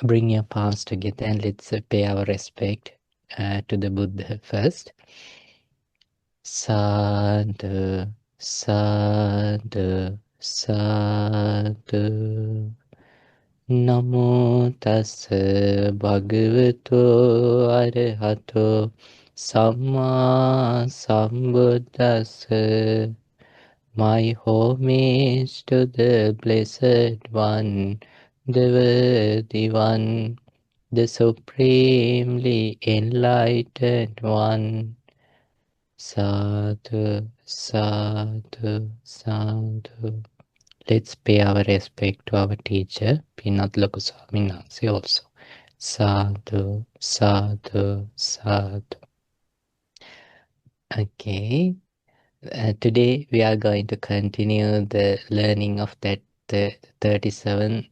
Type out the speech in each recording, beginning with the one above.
Bring your palms together and let's pay our respect to the Buddha first. Sadhu, sadhu, sadhu. Namo tassa bhagavato arahato samma sambuddhassa. My homage to the Blessed One, the Worthy One, the Supremely Enlightened One. Sadhu, sadhu, sadhu. Let's pay our respect to our teacher, Pinat Loku Swamin Wahanse also. Sadhu, sadhu, sadhu. Okay. Today we are going to continue the learning of that 37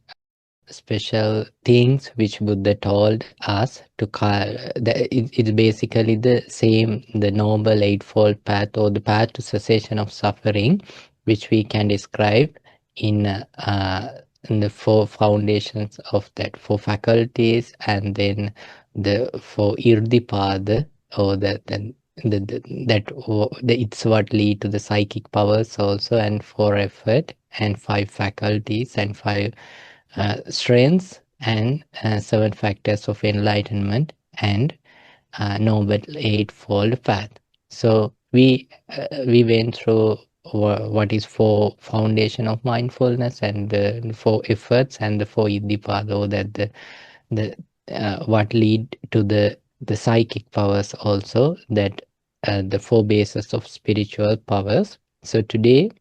special things which Buddha told us to it's basically the same, the Noble Eightfold Path or the path to cessation of suffering, which we can describe in the four foundations of that, four faculties, and then the four Irdipada, or it's what lead to the psychic powers also, and four effort, and five faculties, and five strengths, and seven factors of enlightenment, and Noble Eightfold Path. So we went through what is four foundation of mindfulness, and the four efforts, and the four iddhipada, or that the what lead to the psychic powers also, that the four bases of spiritual powers. So today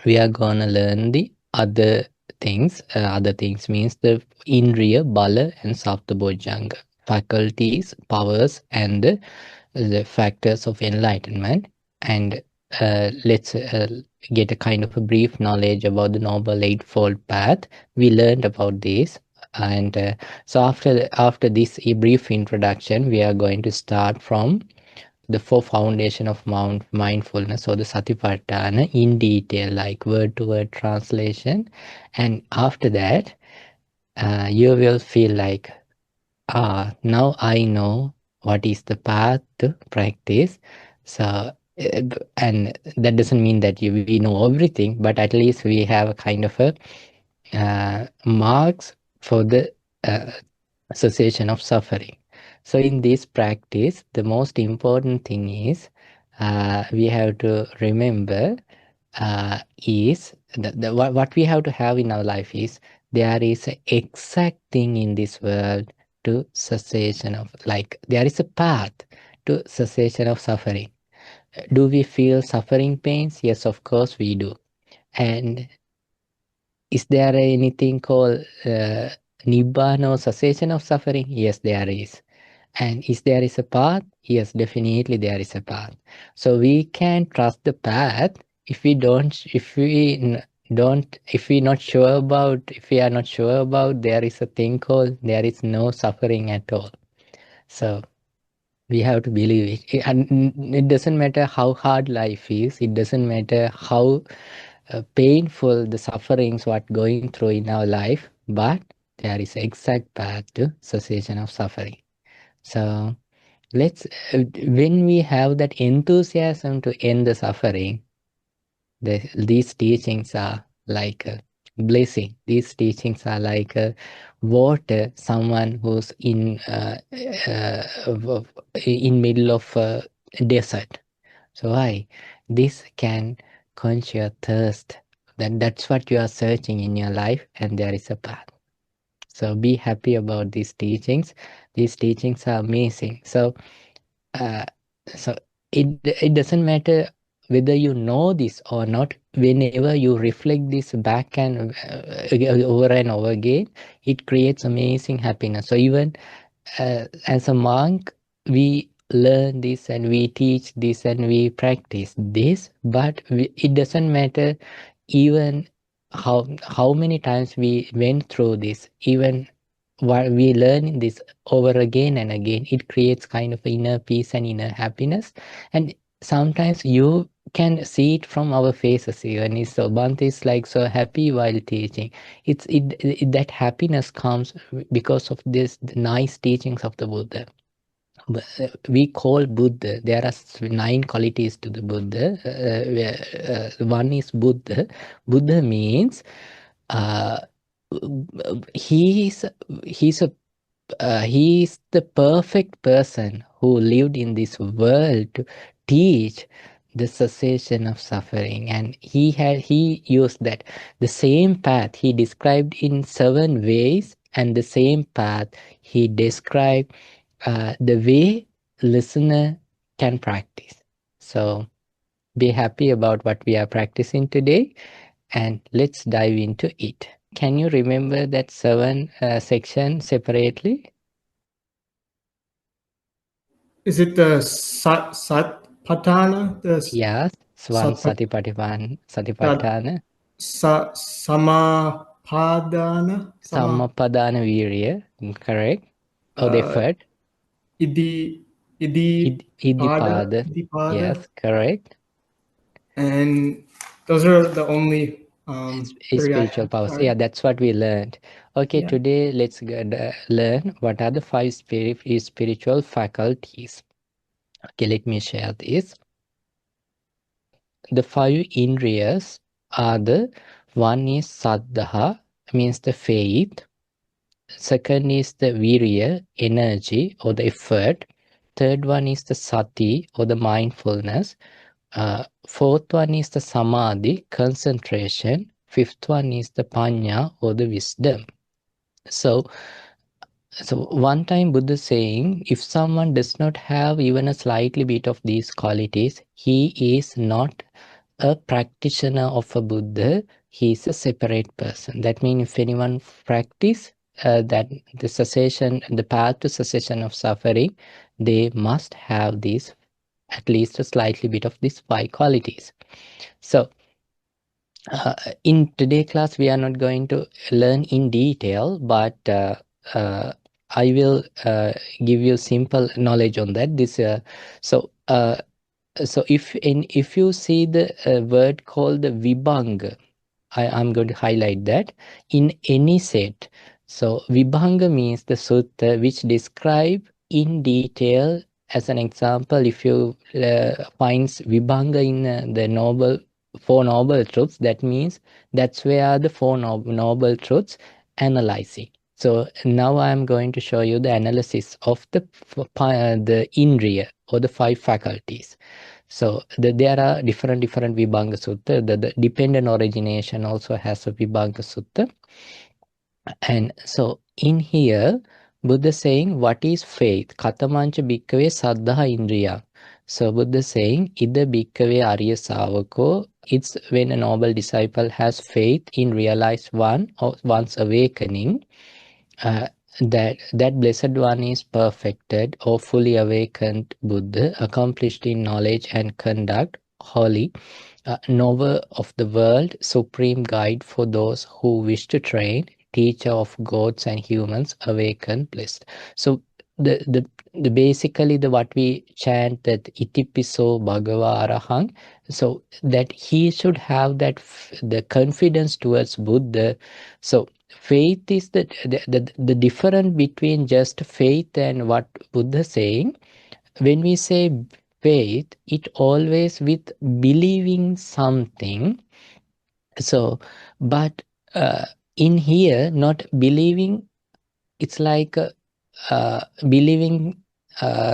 we are gonna learn the other things. Other things means the Indriya, Bala, and Saptabhojjhanga, faculties, powers, and the factors of enlightenment. And let's get a kind of a brief knowledge about the Noble Eightfold Path. We learned about this. And so after this brief introduction, we are going to start from the four foundation of mindfulness, or the Satipatthana, in detail, like word to word translation. And after that, you will feel like, now I know what is the path to practice. So, and that doesn't mean that we know everything, but at least we have a kind of a marks for the cessation of suffering. So in this practice, the most important thing is we have to remember is what we have to have in our life is, there is an exact thing in this world to cessation of, like there is a path to cessation of suffering. Do we feel suffering pains? Yes, of course we do. And is there anything called Nibbana, or cessation of suffering? Yes, there is. And is there is a path? Yes, definitely there is a path. So we can trust the path. If we not sure about, if we are not sure about, there is a thing called, there is no suffering at all. So we have to believe it. And it doesn't matter how hard life is. It doesn't matter how painful the sufferings what going through in our life, but there is exact path to cessation of suffering. So let's when we have that enthusiasm to end the suffering, these teachings are like a blessing. These teachings are like a water, someone who's in middle of a desert. So why? This can quench your thirst. That's what you are searching in your life, and there is a path. So be happy about these teachings. These teachings are amazing. So uh, so it doesn't matter whether you know this or not. Whenever you reflect this back and over and over again, it creates amazing happiness. So even as a monk, we learn this and we teach this and we practice this, but it doesn't matter even how many times we went through this, even while we learn this over again and again, it creates kind of inner peace and inner happiness. And sometimes you can see it from our faces even. So Bhante is like so happy while teaching. That happiness comes because of this the nice teachings of the Buddha. We call Buddha. There are 9 qualities to the Buddha. One is Buddha. Buddha means uh, he is he's a he is the perfect person who lived in this world to teach the cessation of suffering, and he used that the same path he described in 7 ways, and the same path he described the way listener can practice. So be happy about what we are practicing today, and let's dive into it. Can you remember that 7 section separately? Is it the Satpatthana? Yes, Swan Satpat, Satipatthana, Samapadana? Sammapadana Virya, correct? Or the Uh, effort, Idi, Idipada, yes, correct. and those are the only three I Spiritual have. powers. Sorry. Yeah, that's what we learned. Okay, Yeah. today let's learn what are the 5 spiritual faculties. Okay, let me share this. The 5 indriyas are the one is saddha, means the faith. Second is the virya, energy or the effort. Third one is the sati or the mindfulness. Fourth one is the samadhi, concentration. Fifth one is the panya or the wisdom. So one time Buddha saying, if someone does not have even a slightly bit of these qualities, he is not a practitioner of a Buddha. He is a separate person. That means if anyone practice that the cessation, the path to cessation of suffering, they must have these at least a slightly bit of these 5 qualities. So in today's class, we are not going to learn in detail, but uh, I will give you simple knowledge on that. So if you see the word called the vibhanga, I'm going to highlight that in any set. So vibhanga means the sutta which describe in detail. As an example, if you finds vibhanga in the noble 4 noble truths, that means that's where the 4 noble truths analyzing. So now I'm going to show you the analysis of the indriya or the 5 faculties. So there are different Vibhanga Sutta. The dependent origination also has a Vibhanga Sutta. And so in here, Buddha saying, what is faith? Katamancha bhikkhave saddha indriya. So Buddha saying, Ida bhikkhave arya savako. It's when a noble disciple has faith in realized one or one's awakening, uh, that blessed one is perfected or fully awakened Buddha, accomplished in knowledge and conduct, holy, knower of the world, supreme guide for those who wish to train, teacher of gods and humans, awakened, blessed. So the basically the what we chant that itipiso bhagava arahang, so that he should have that the confidence towards Buddha. So faith is the difference between just faith and what Buddha saying. When we say faith, it always with believing something. So, but in here, not believing, it's like believing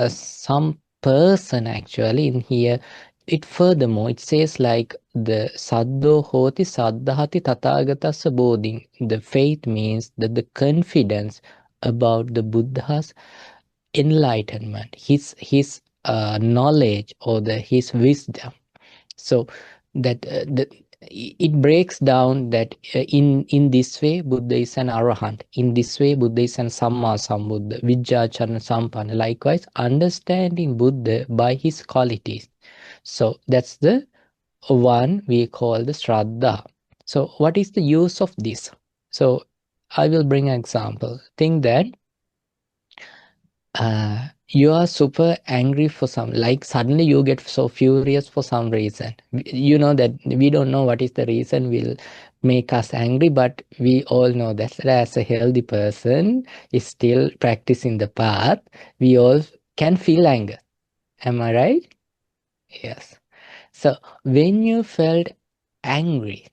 some person actually in here. It furthermore, it says like the saddho hoti saddhati tathagatassa bodhin. The faith means that the confidence about the Buddha's enlightenment, his knowledge or his wisdom. So that it breaks down that in this way Buddha is an arahant, in this way Buddha is an samma sambuddha, vijjachana sampanna. Likewise, understanding Buddha by his qualities. So that's the one we call the shraddha. So what is the use of this? So I will bring an example. Think that you are super angry for some, like suddenly you get so furious for some reason. You know that we don't know what is the reason will make us angry, but we all know that as a healthy person is still practicing the path, we all can feel anger. Am I right? Yes. So when you felt angry,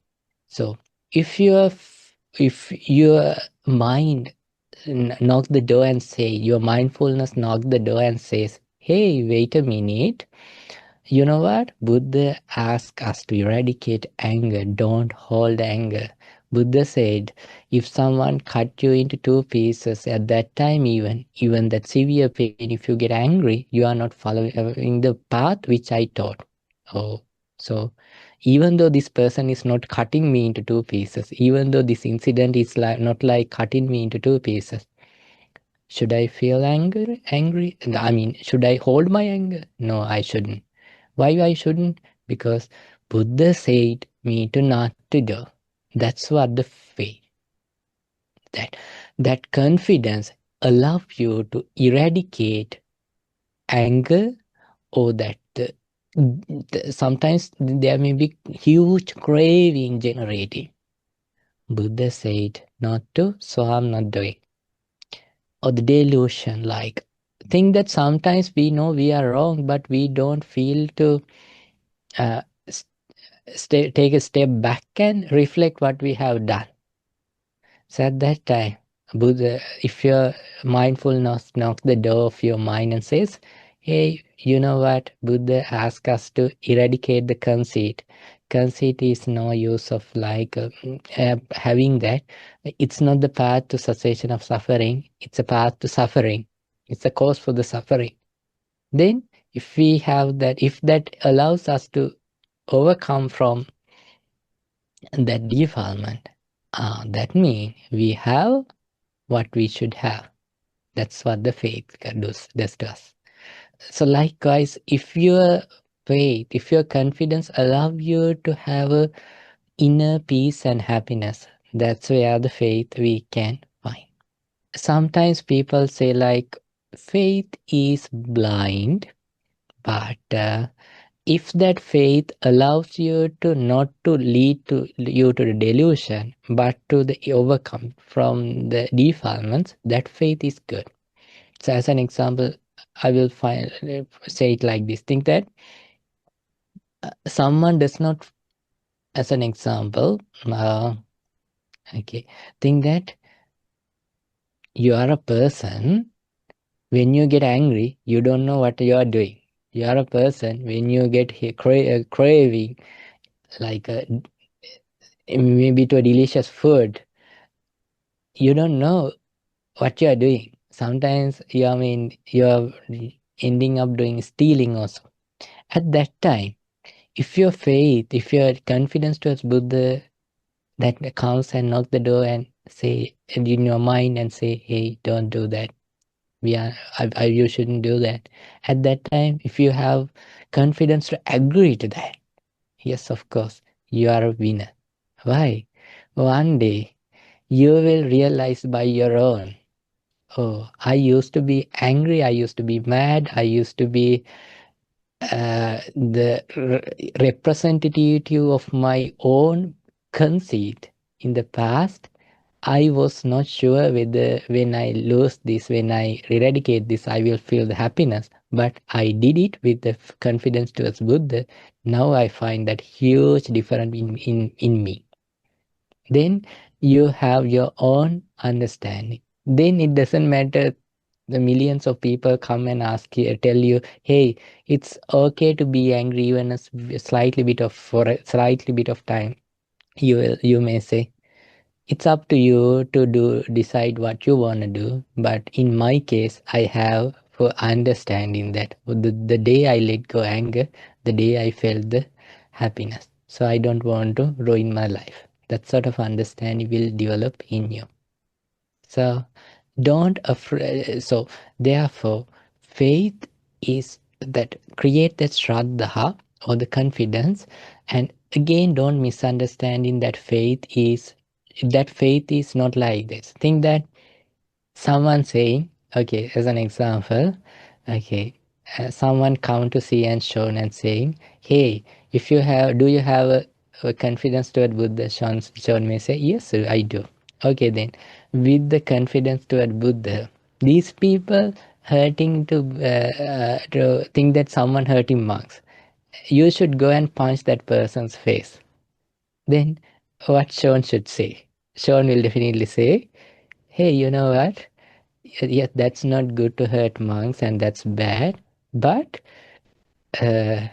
so if your mind knock the door and say, your mindfulness knock the door and says, hey, wait a minute, you know what? Buddha asked us to eradicate anger, don't hold anger. Buddha said, if someone cut you into two pieces at that time, even that severe pain, if you get angry, you are not following the path which I taught. Oh, so even though this person is not cutting me into two pieces, even though this incident is like not like cutting me into two pieces, should I feel angry? Angry? I mean, should I hold my anger? No, I shouldn't. Why I shouldn't? Because Buddha said me to not to do. That's what the faith. That that confidence allows you to eradicate anger, or that sometimes there may be huge craving generating. Buddha said not to, so I'm not doing. Or the delusion, like think that sometimes we know we are wrong, but we don't feel to uh, take a step back and reflect what we have done. So at that time, Buddha, if your mindfulness knocks the door of your mind and says, hey, you know what? Buddha asked us to eradicate the conceit. Conceit is no use of like having that. It's not the path to cessation of suffering. It's a path to suffering. It's a cause for the suffering. Then if we have that, if that allows us to overcome from that defilement, that means we have what we should have. That's what the faith does to us. So likewise, if your faith, if your confidence allow you to have a inner peace and happiness, that's where the faith we can find. Sometimes people say like faith is blind, but if that faith allows you to not to lead to you to the delusion, but to the overcome from the defilements, that faith is good. So as an example, I will say it like this. Think that someone does not, as an example, okay, think that you are a person, when you get angry, you don't know what you are doing. You are a person, when you get craving, like maybe to a delicious food, you don't know what you are doing. Sometimes you are ending up doing stealing also. At that time, if your faith, if your confidence towards Buddha that comes and knock the door and say and in your mind and say, hey, don't do that. You shouldn't do that. At that time, if you have confidence to agree to that, yes, of course, you are a winner. Why? One day you will realize by your own. Oh, I used to be angry. I used to be mad. I used to be the representative of my own conceit in the past. I was not sure whether when I lose this, when I eradicate this, I will feel the happiness. But I did it with the confidence towards Buddha. Now I find that huge difference in me. Then you have your own understanding. Then it doesn't matter the millions of people come and ask you, tell you, hey, it's okay to be angry even slightly bit of for a slightly bit of time. You may say, it's up to you to decide what you want to do. But in my case, I have for understanding that the day I let go anger, the day I felt the happiness. So I don't want to ruin my life. That sort of understanding will develop in you. So don't afraid. So therefore, faith is that create that shraddha or the confidence. And again, don't misunderstanding that faith is not like this. Think that someone saying, Okay, as an example, okay, someone come to see and Sean and saying, "Hey, if you have, do you have a confidence toward Buddha?" Sean may say, "Yes, sir, I do." Okay, then with the confidence toward Buddha, these people hurting to think that someone hurting monks, you should go and punch that person's face. Then what Sean should say? Sean will definitely say, "Hey, you know what? Yes, that's not good to hurt monks and that's bad. But uh,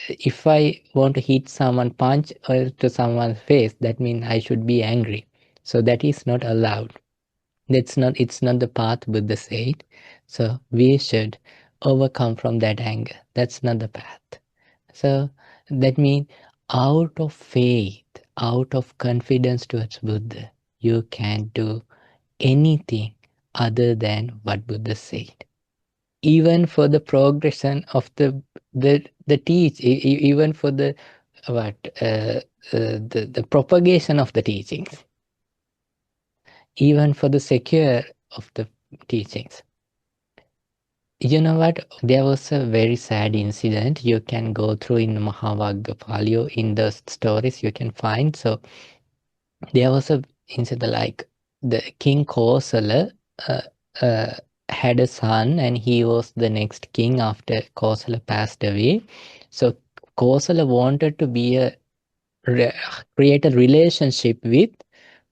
if I want to hit someone, punch to someone's face, that means I should be angry. So that is not allowed. It's not the path Buddha said. So we should overcome from that anger. That's not the path. So that means out of faith, out of confidence towards Buddha, you can do anything other than what Buddha said. Even for the progression of even for the what the propagation of the teachings, even for the secure of the teachings. You know what? There was a very sad incident. You can go through in Mahavagga in the stories you can find. So there was a incident like the King Kosala uh, uh, had a son, and he was the next king after Kosala passed away. So Kosala wanted to be re- create a relationship with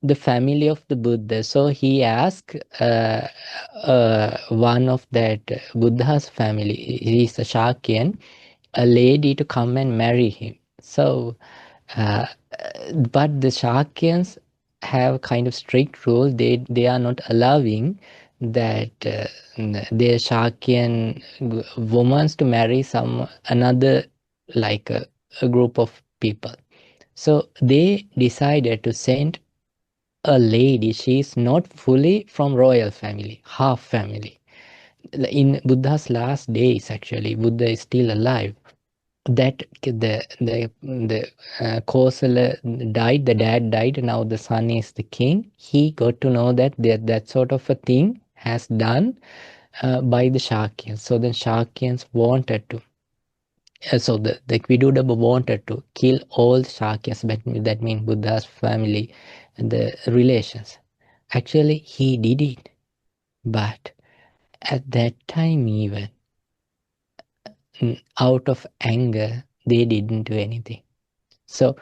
the family of the Buddha. So he asked one of that Buddha's family, he is a Shakyan, a lady to come and marry him. So uh, but the Shakyans have kind of strict rules. They are not allowing that their Shakyan women to marry some another like a group of people. So they decided to send a lady. She is not fully from royal family, half family. In Buddha's last days, actually, Buddha is still alive. That the Kosala died, the dad died, now the son is the king. He got to know that that sort of a thing has done by the Shakyans. So the Shakyans wanted to, so the Vidudaba wanted to kill all the Shakyas, that means Buddha's family and the relations. Actually, he did it, but at that time even, out of anger, they didn't do anything. So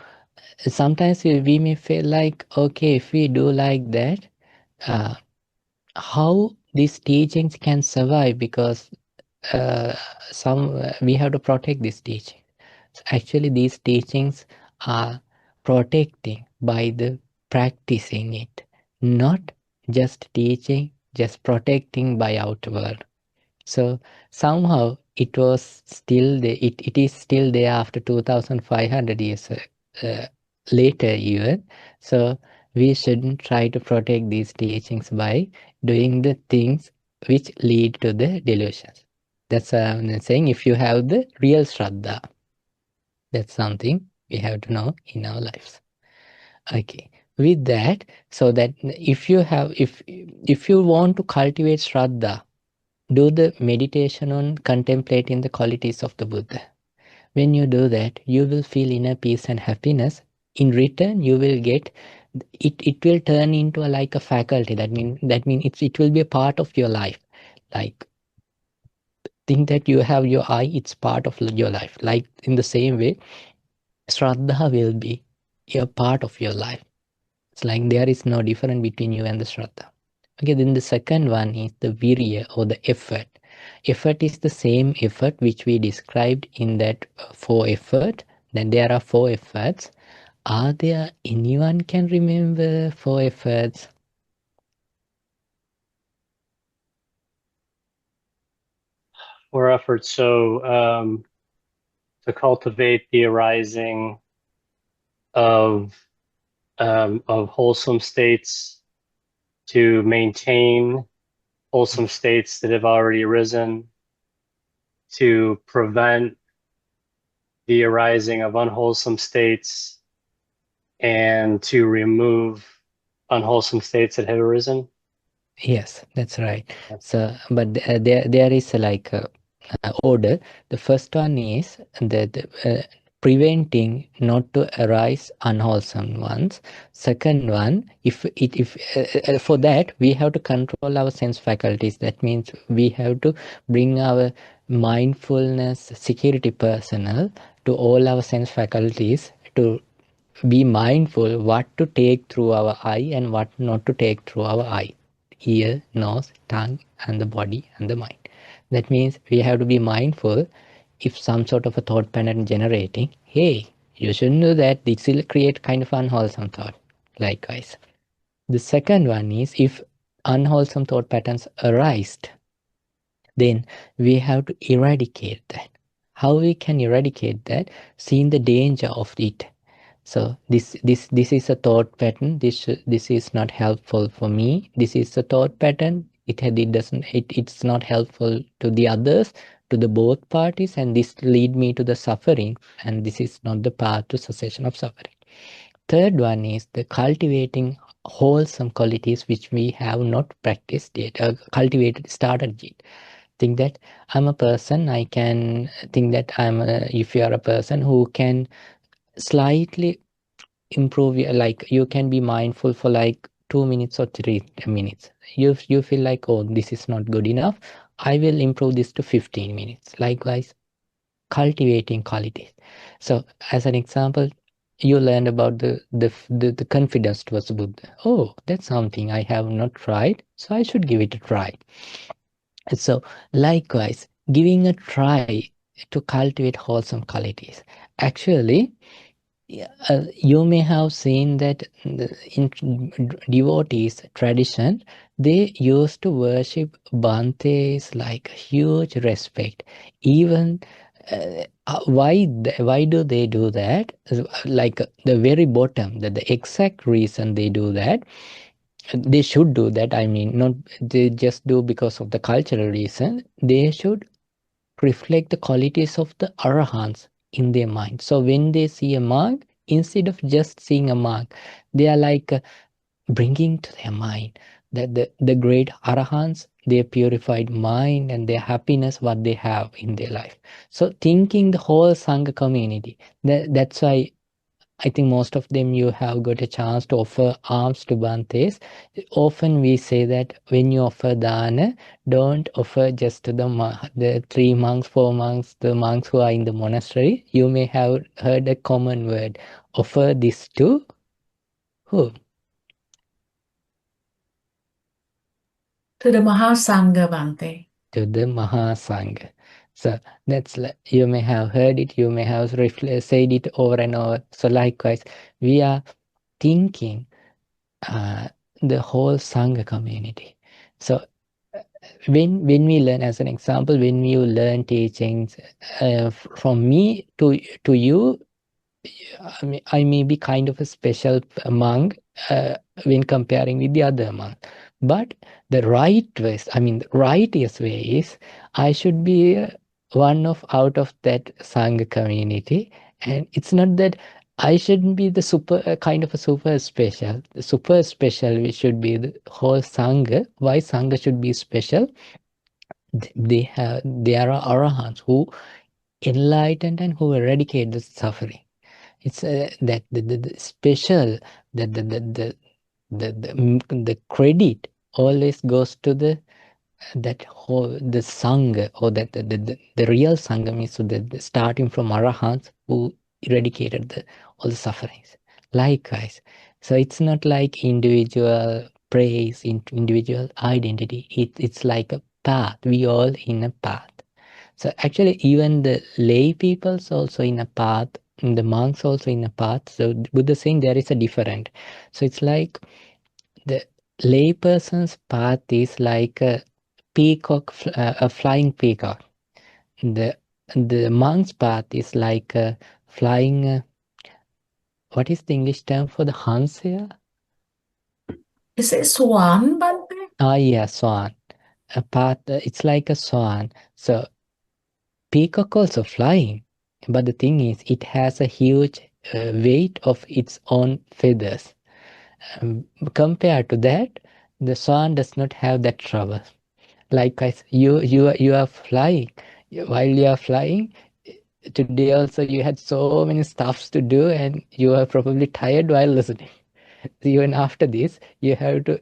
sometimes we may feel like, okay, if we do like that, uh, how these teachings can survive, because uh, some we have to protect these teachings. So actually, these teachings are protecting by the practicing it, not just teaching, just protecting by outward. So somehow it was still there, it is still there after 2500 years uh, later even. So we shouldn't try to protect these teachings by doing the things which lead to the delusions. That's what I'm saying. If you have the real Shraddha, that's something we have to know in our lives. Okay. With that, so that if you want to cultivate Shraddha, do the meditation on contemplating the qualities of the Buddha. When you do that, you will feel inner peace and happiness. In return, you will get it. It will turn into like a faculty. That mean it will be a part of your life. Like think that you have your eye, it's part of your life. Like in the same way, Shraddha will be a part of your life. It's like there is no difference between you and the Shraddha. Okay, then the second one is the virya or the effort. Effort is the same effort which we described in that four effort. Then there are four efforts. Are there anyone can remember four efforts? Or efforts. So to cultivate the arising of wholesome states, to maintain wholesome states that have already arisen, to prevent the arising of unwholesome states, and to remove unwholesome states that have arisen. Yes, that's right. Yeah. So, but there is like a order. The first one is the preventing not to arise unwholesome ones. Second one, if for that we have to control our sense faculties. That means we have to bring our mindfulness security personnel to all our sense faculties to be mindful what to take through our eye and what not to take through our eye, ear, nose, tongue, and the body and the mind. That means we have to be mindful if some sort of a thought pattern generating, hey, you shouldn't do that, this will create kind of unwholesome thought. Likewise. The second one is if unwholesome thought patterns arise, then we have to eradicate that. How we can eradicate that? Seeing the danger of it. So this is a thought pattern. This is not helpful for me. This is a thought pattern. It's not helpful to the others, to the both parties, and this lead me to the suffering. And this is not the path to cessation of suffering. Third one is the cultivating wholesome qualities which we have not practiced yet, cultivated, started yet. Think that I'm a person. I can think that if you are a person who can slightly improve like you can be mindful for like 2 minutes or 3 minutes, you feel like, oh, this is not good enough, I will improve this to 15 minutes. Likewise, cultivating qualities. So as an example, you learned about the confidence towards Buddha. Oh, that's something I have not tried, so I should give it a try. So likewise, giving a try to cultivate wholesome qualities. Actually, you may have seen that in devotees tradition, they used to worship Bantes like huge respect. Even why do they do that? Like the very bottom, the exact reason they do that, they should do that. I mean, not they just do because of the cultural reason. They should reflect the qualities of the arahants in their mind. So when they see a monk, instead of just seeing a monk, they are like bringing to their mind that the great arahants, their purified mind and their happiness, what they have in their life. So thinking the whole Sangha community, that's why I think most of them you have got a chance to offer alms to Bhantes. Often we say that when you offer dana, don't offer just to the 3 monks, 4 monks, the monks who are in the monastery. You may have heard a common word. Offer this to who? To the Mahasangha, Bhante. To the Mahasangha. So that's like, you may have heard it, you may have said it over and over. So likewise, we are thinking the whole Sangha community. So when we learn, as an example, when you learn teachings from me to you, I may be kind of a special monk when comparing with the other monk. But the right way, I mean, the righteous way is I should be one of out of that Sangha community. And it's not that I shouldn't be the super kind of a super special. The super special we should be the whole Sangha. Why Sangha should be special? There are arahants who enlightened and who eradicate the suffering. It's that the special the credit always goes to that whole the sangha, or that the real sangha means so the starting from arahants who eradicated all the sufferings. Likewise, so it's not like individual praise, individual identity. It's like a path. We all in a path. So actually, even the lay peoples also in a path, and the monks also in a path. So Buddha saying there is a different. So it's like the lay person's path is like a peacock, a flying peacock. The monk's path is like a flying. What is the English term for the Hans here? Is it swan, Bhante? Ah, yeah, swan. A path. It's like a swan. So peacock also flying, but the thing is, it has a huge weight of its own feathers. Compared to that, The swan does not have that trouble. Likewise, you are flying. While you are flying, today also you had so many stuffs to do, and you are probably tired while listening. Even after this, you have to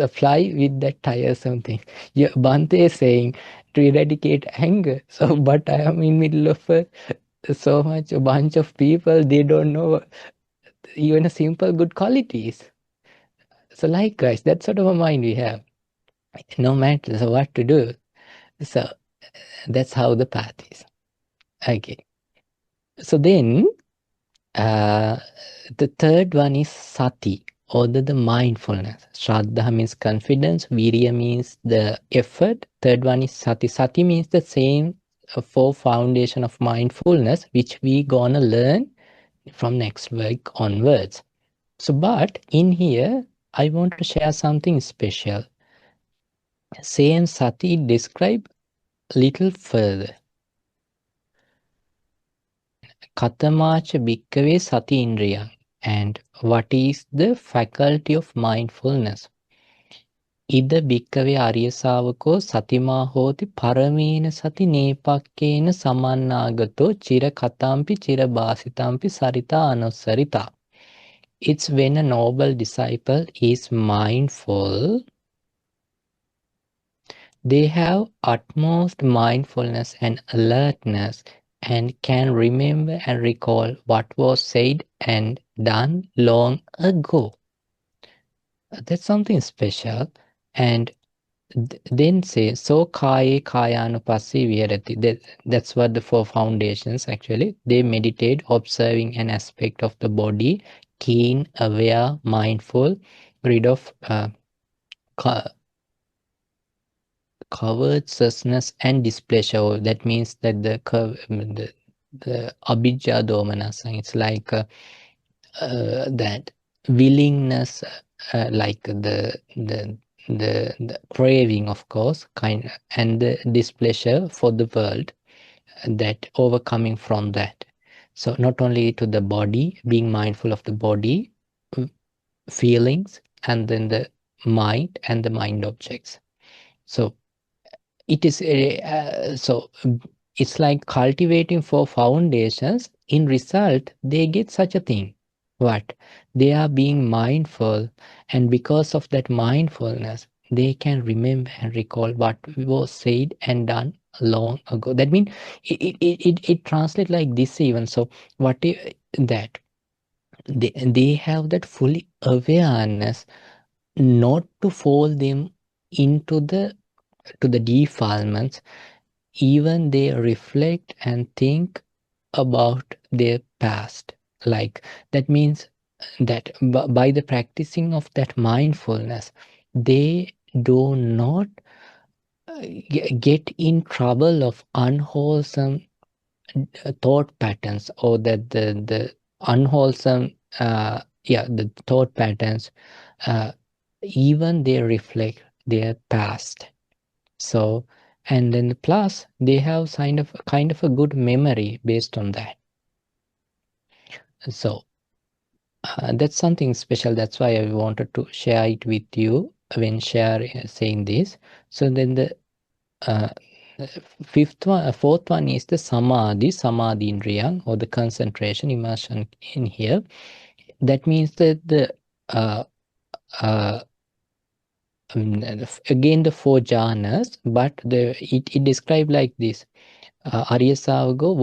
fly with that tiresome thing. Bhante is saying to eradicate anger. So, but I am in middle of so much a bunch of people. They don't know even a simple good qualities. So, likewise, that sort of a mind we have. No matter what to do. So that's how the path is. Okay. So then the third one is sati, or the mindfulness. Shraddha means confidence, virya means the effort. Third one is sati. Sati means the same four foundation of mindfulness, which we gonna learn from next week onwards. So, but in here, I want to share something special. Same sati describe little further. Katamacha bhikkave sati indriya. And what is the faculty of mindfulness? Ida bhikkave arya savako satima hoti paramena sati nepakkena samannagato chira katampi chira bhasitampi sarita anusarita. It's when a noble disciple is mindful, they have utmost mindfulness and alertness and can remember and recall what was said and done long ago. That's something special. And then say, so kaya kayanupassi viharati. That's what the four foundations actually. They meditate, observing an aspect of the body, keen, aware, mindful, rid of covetousness and displeasure. That means that the abhijja domanasa, it's like that willingness, like the craving, of course, and the displeasure for the world, that overcoming from that. So not only to the body, being mindful of the body, feelings, and then the mind and the mind objects. So it is it's like cultivating four foundations. In result, they get such a thing. What? They are being mindful, and because of that mindfulness, they can remember and recall what was said and done long ago. That means it translates like this even. So what that they have that fully awareness not to fall them into the to the defilements. Even they reflect and think about their past. Like that means that by the practicing of that mindfulness, they do not get in trouble of unwholesome thought patterns, or that the unwholesome the thought patterns, even they reflect their past. So, and then plus they have kind of a good memory based on that. So that's something special. That's why I wanted to share it with you when saying this. So then the fourth one is the samadhi indriya, or the concentration, immersion in here. That means that the again the four jhanas, but it described like this. Arya Savago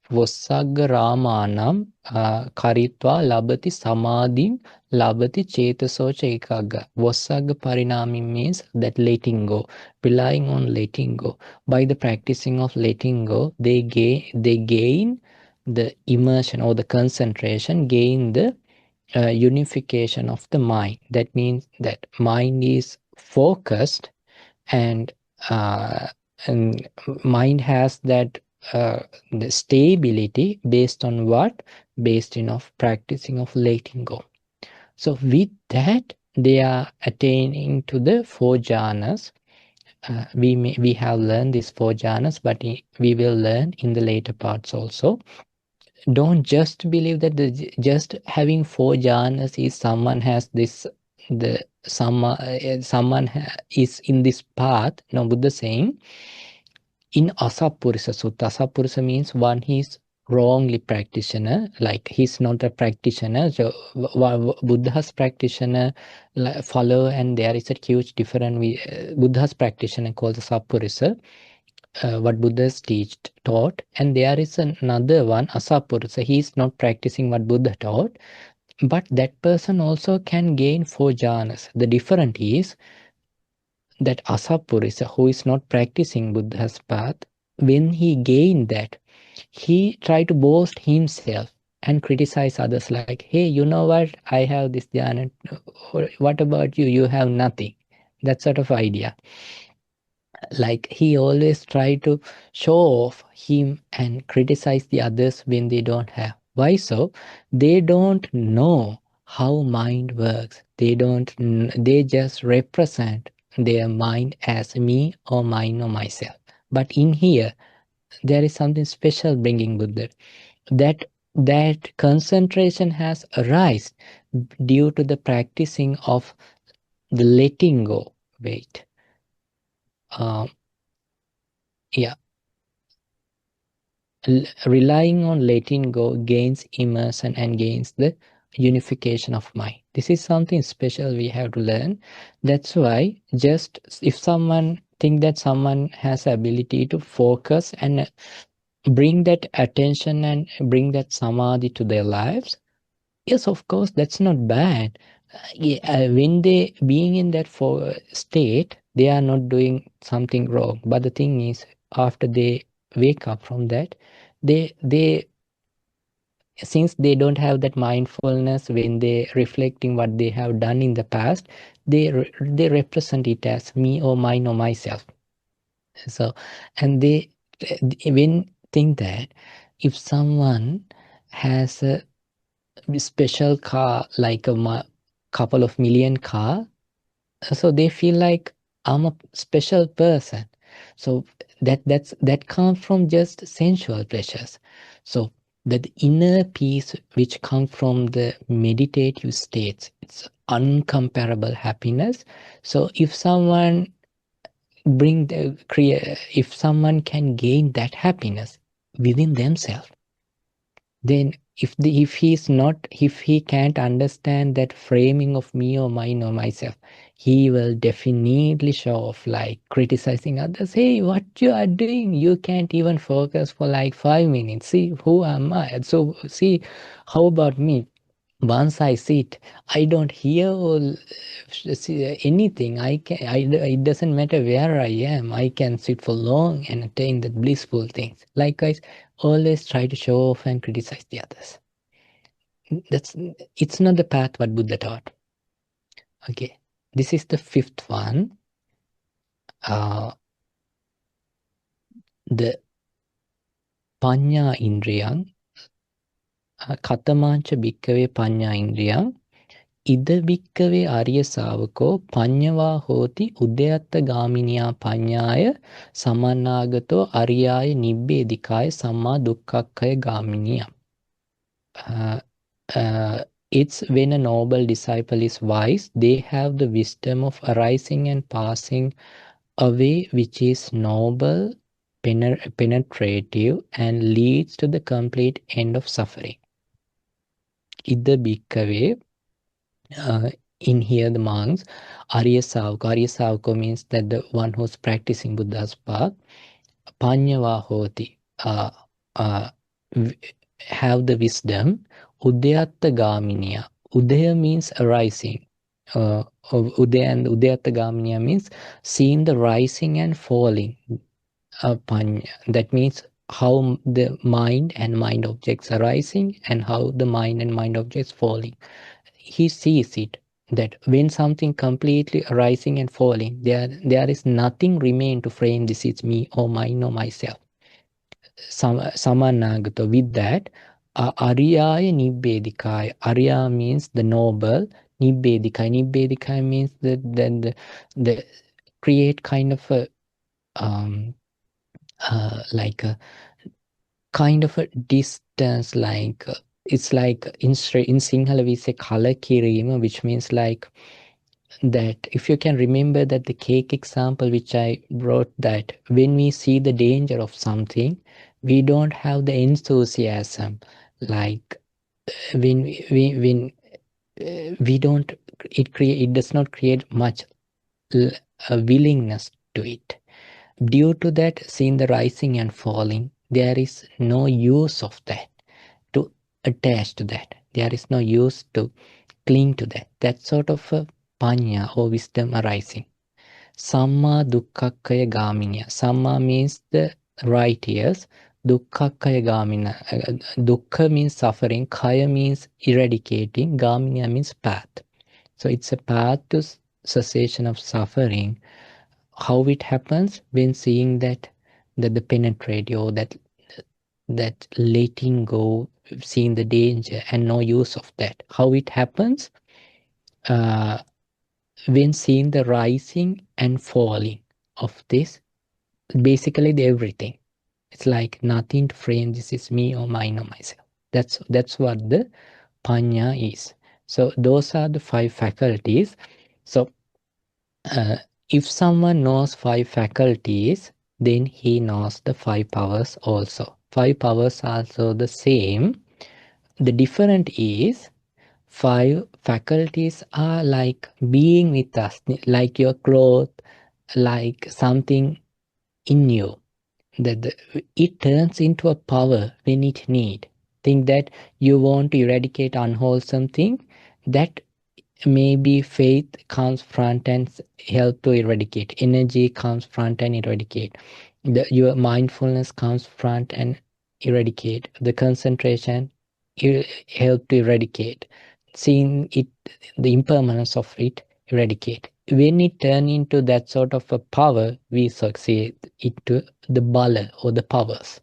Vosagga Ramanam Karitva Labati Samadhim Labati Chetasocha Ekagga. Vosagga Parinami means that letting go, relying on letting go. By the practicing of letting go, they gain the immersion or the concentration, gain the unification of the mind. That means that mind is focused, and mind has that the stability based on what? Based in of practicing of letting go. So with that, they are attaining to the four jhanas. We have learned these four jhanas, but we will learn in the later parts also. don't just believe that just having 4 jhanas is someone has this, someone is in this path. No, Buddha saying in Asapurisa Sutta, Asapurisa means one he is wrongly practitioner, like he's not a practitioner. So Buddha's practitioner follow, and there is a huge difference. Buddha's practitioner called the Sapurisa, what Buddha's taught, and there is another one, Asapurisa. He is not practicing what Buddha taught, but that person also can gain 4 jhanas. The difference is that Asapurisa, who is not practicing Buddha's path, when he gained that, he tried to boast himself and criticize others like, hey, you know what, I have this jhana, what about you, you have nothing. That sort of idea. Like he always tried to show off him and criticize the others when they don't have. Why so? They don't know how mind works. They just represent their mind as me or mine or myself. But in here, there is something special bringing Buddha. That concentration has arisen due to the practicing of the letting go. Wait. Yeah. Relying on letting go gains immersion and gains the unification of mind. This is something special we have to learn. That's why just if someone think that someone has ability to focus and bring that attention and bring that samadhi to their lives, yes, of course, that's not bad. When they being in that state, they are not doing something wrong. But the thing is, after they wake up from that, they since they don't have that mindfulness when they reflecting what they have done in the past, they represent it as me or mine or myself. So, and they when think that if someone has a special car like a couple of million car, so they feel like I'm a special person. So that comes from just sensual pleasures. So that inner peace which comes from the meditative states, it's uncomparable happiness. So if someone if someone can gain that happiness within themselves, then if he can't understand that framing of me or mine or myself, he will definitely show off, like criticizing others. Hey, what you are doing, you can't even focus for like 5 minutes. See, who am I? So see, how about me? Once I sit, I don't hear or see anything. It doesn't matter where I am. I can sit for long and attain the blissful things. Likewise, always try to show off and criticize the others. It's not the path what Buddha taught. Okay, this is the 5th one. The Panya Indriyam. Katamancha Bhikkave Panya Indriyam. Ida Bhikkave Arya Savako Panyava Hoti Udayatta Gaminiya Panyaya Samanagato Aryaya Nibbedikaya Samma Dukkakkaya Gaminiya. It's when a noble disciple is wise, they have the wisdom of arising and passing away, which is noble, penetrative, and leads to the complete end of suffering. Ida Bhikkave, in here the monks, Arya Savaka means that the one who's practicing Buddha's path, Panyava Hoti, have the wisdom, Udayatta Gaminiya. Udaya means arising. Udaya and Udayatta Gaminiya means seeing the rising and falling. Panya. That means how the mind and mind objects are rising and how the mind and mind objects falling. He sees it that when something completely arising and falling, there is nothing remain to frame this is me or mine or myself. Samanagato. With that, Aryaya Nibbedikaya. Arya means the noble. Nibbedikaya. Nibbedikaya means the create kind of a like a kind of a distance, like it's like in Sinhala we say kala kirima, which means like that if you can remember that the cake example which I brought, that when we see the danger of something, we don't have the enthusiasm, like when we don't, it does not create much a willingness to it. Due to that, seeing the rising and falling, there is no use of that to attach to that. There is no use to cling to that. That sort of a panya or wisdom arising. Samma dukkakaya gaminiya. Samma means the right ears. Dukkakaya gamina. Dukkha means suffering. Kaya means eradicating. Gaminiya means path. So it's a path to cessation of suffering. How it happens? When seeing that the penetrate, or that letting go, seeing the danger and no use of that. How it happens? When seeing the rising and falling of this, basically the everything. It's like nothing to frame, this is me or mine or myself. That's what the panya is. So those are the 5 faculties. So if someone knows 5 faculties, then he knows the 5 powers also. 5 powers are also the same. The difference is 5 faculties are like being with us, like your clothes, like something in you. That it turns into a power when it need. Think that you want to eradicate unwholesome thing, that maybe faith comes front and help to eradicate. Energy comes front and eradicate. Your mindfulness comes front and eradicate. The concentration help to eradicate. Seeing it, the impermanence of it, eradicate. When it turn into that sort of a power, we succeed it to the bala or the powers,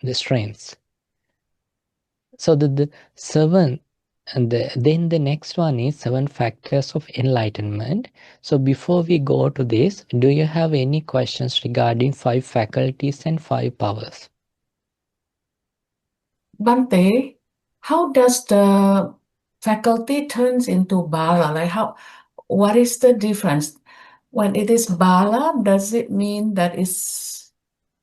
the strengths. So the 7, and then the next one is 7 factors of enlightenment. So before we go to this, do you have any questions regarding 5 faculties and 5 powers? Bante, how does the faculty turns into bala? Like what is the difference? When it is bala, does it mean that it's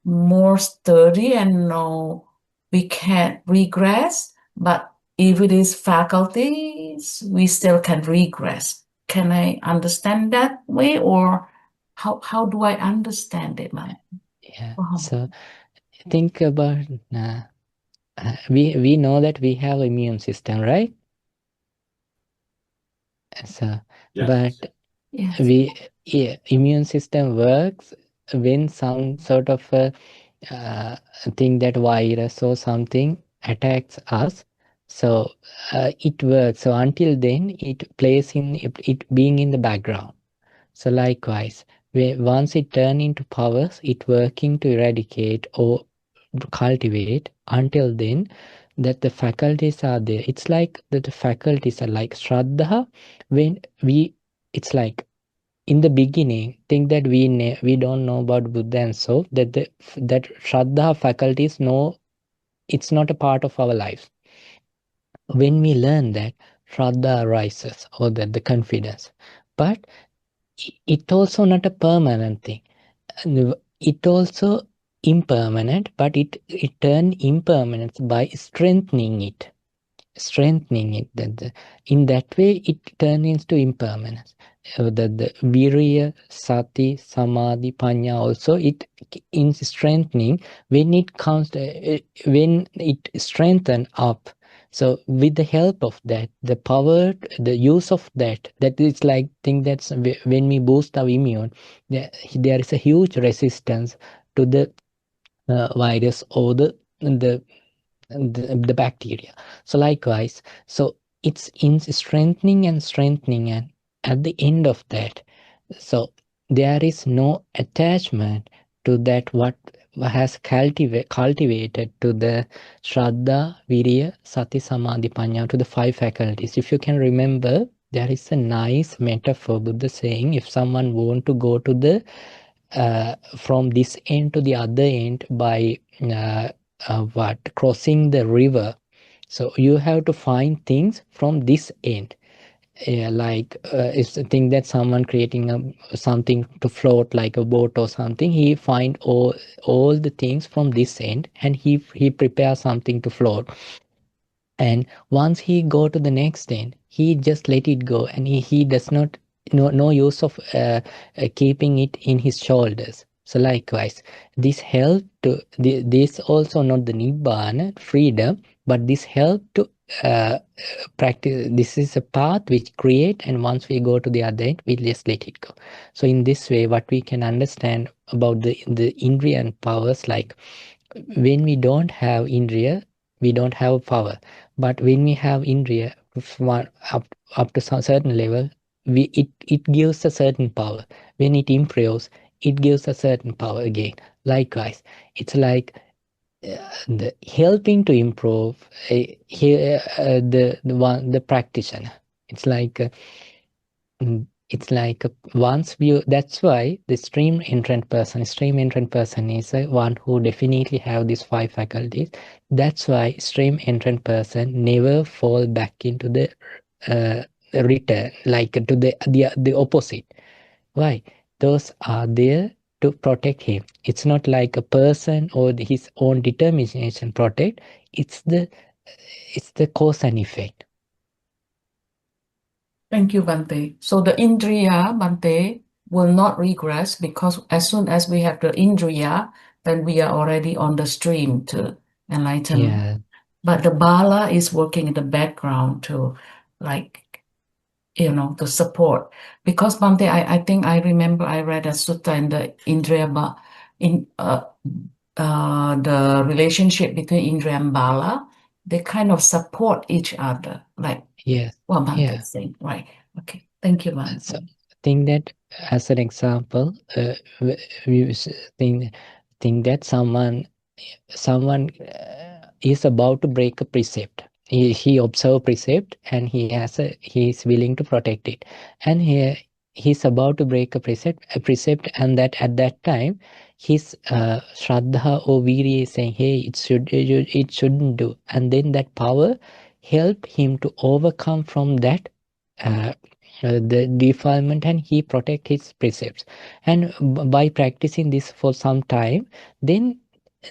more sturdy and no, we can't regress? But if it is faculties, we still can regress. Can I understand that way, or how do I understand it, man? Yeah. So think about we know that we have immune system, right? So but Yes. immune system works when some sort of a thing, that virus or something attacks us. So it works. So until then, it plays in it being in the background. So likewise, once it turn into powers, it working to eradicate or cultivate. Until then, that the faculties are there. It's like that the faculties are like Shraddha. When it's like in the beginning, think that we don't know about Buddha, and so that that Shraddha faculties know it's not a part of our life. When we learn that, Shraddha arises, or that the confidence. But it also not a permanent thing. It also impermanent, but it turn impermanent by strengthening it. That in that way it turns into impermanence. The virya, sati, samadhi, panya also, it in strengthening when it comes when it strengthen up. So with the help of that, the power, the use of that is like thing that's when we boost our immune, there is a huge resistance to the virus or the bacteria. So likewise, so it's in strengthening and at the end of that, so there is no attachment to that what has cultivated to the Shraddha, Virya, Sati, Samadhi, Panya, to the 5 faculties. If you can remember, there is a nice metaphor Buddha saying, if someone want to go to the from this end to the other end by crossing the river. So you have to find things from this end. Like it's a thing that someone creating something to float like a boat or something. He find all the things from this end, and he prepares something to float. And once he go to the next end, he just let it go, and he does not no use of keeping it in his shoulders. So likewise, this help to this also not the nibbana freedom, but this help to practice. This is a path which create, and once we go to the other end, we just let it go. So in this way, what we can understand about the Indriyan powers, like when we don't have Indriya, we don't have power. But when we have Indriya, up to some certain level, it gives a certain power. When it improves, it gives a certain power again. Likewise, it's like the helping to improve the practitioner. It's like once we, that's why the stream entrant person is one who definitely have these 5 faculties. That's why stream entrant person never fall back into the return, like to the opposite. Why? Those are there to protect him. It's not like a person or his own determination protect. It's the cause and effect. Thank you, Bante. So the Indriya, Bante, will not regress, because as soon as we have the Indriya, then we are already on the stream to enlightenment. Yeah. But the Bala is working in the background to, like, to support. Because Bante, I think I remember I read a sutta in the Indriya, in the relationship between Indriya and Bala, they kind of support each other, like Yes. what Bante Yeah. is saying. Right. Okay. Thank you, Bante. So think that as an example, we think that someone is about to break a precept. He observe precept, and he is willing to protect it, and he's about to break a precept, and that at that time his shraddha or virya is saying, hey, it shouldn't do, and then that power help him to overcome from that the defilement, and he protect his precepts. And by practicing this for some time, then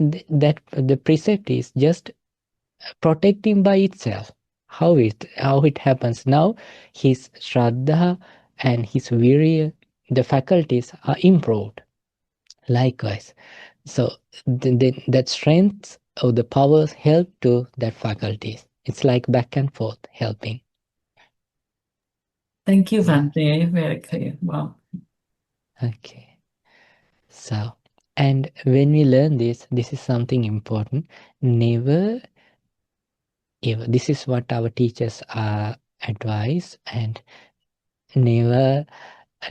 that the precept is just protecting by itself. How it happens now, his shraddha and his virya, the faculties are improved. Likewise, so that strength of the powers help to that faculties. It's like back and forth helping. Thank you, Yeah. Bante. Very clear. Wow. Okay. So, and when we learn this is something important. Never ever, this is what our teachers advise, and never